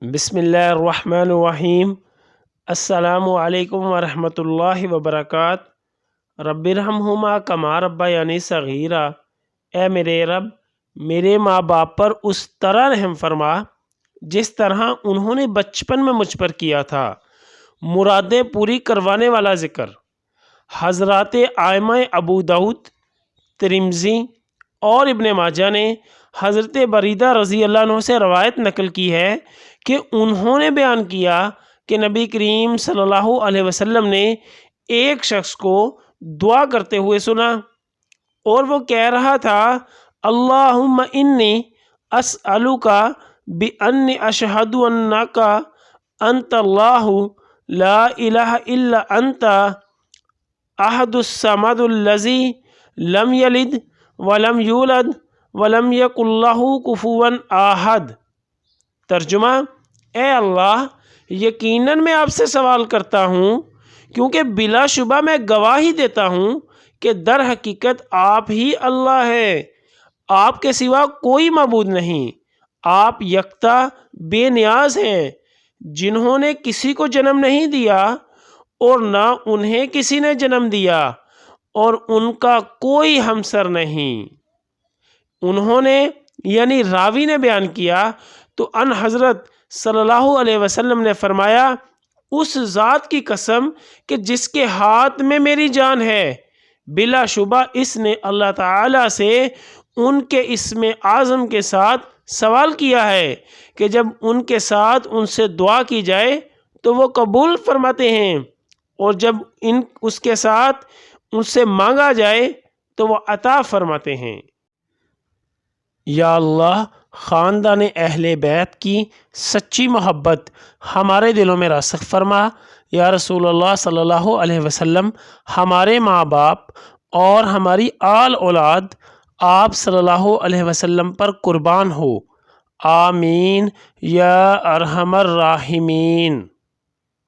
بسم اللہ الرحمن الرحیم۔ السلام علیکم ورحمۃ اللہ وبرکاتہ۔ رب ارحمہما کما ربیانی صغیرا۔ اے میرے رب، میرے ماں باپ پر اس طرح رحم فرما جس طرح انہوں نے بچپن میں مجھ پر کیا تھا۔ مرادیں پوری کروانے والا ذکر۔ حضرات ائمہ ابو داؤد، ترمذی اور ابن ماجہ نے حضرت بریدہ رضی اللہ عنہ سے روایت نقل کی ہے کہ انہوں نے بیان کیا کہ نبی کریم صلی اللہ علیہ وسلم نے ایک شخص کو دعا کرتے ہوئے سنا اور وہ کہہ رہا تھا، اللہم انی اسألک بانی اشہد انک انت اللہ لا الہ الا انت احد الصمد الذی لم یلد ولم یولد ولم یکن لہ کفوا احد۔ ترجمہ: اے اللہ، یقیناً میں آپ سے سوال کرتا ہوں کیونکہ بلا شبہ میں گواہی دیتا ہوں کہ در حقیقت آپ ہی اللہ ہے، آپ کے سوا کوئی معبود نہیں۔ آپ یکتا بے نیاز ہیں جنہوں نے کسی کو جنم نہیں دیا اور نہ انہیں کسی نے جنم دیا اور ان کا کوئی ہمسر نہیں۔ انہوں نے یعنی راوی نے بیان کیا تو ان حضرت صلی اللہ علیہ وسلم نے فرمایا، اس ذات کی قسم کہ جس کے ہاتھ میں میری جان ہے، بلا شبہ اس نے اللہ تعالیٰ سے ان کے اسم اعظم کے ساتھ سوال کیا ہے کہ جب ان کے ساتھ ان سے دعا کی جائے تو وہ قبول فرماتے ہیں اور جب اس کے ساتھ ان سے مانگا جائے تو وہ عطا فرماتے ہیں۔ یا اللہ، خاندان اہل بیت کی سچی محبت ہمارے دلوں میں راسخ فرما۔ یا رسول اللہ صلی اللہ علیہ وسلم، ہمارے ماں باپ اور ہماری آل اولاد آپ صلی اللہ علیہ وسلم پر قربان ہو۔ آمین یا ارحم الراحمین۔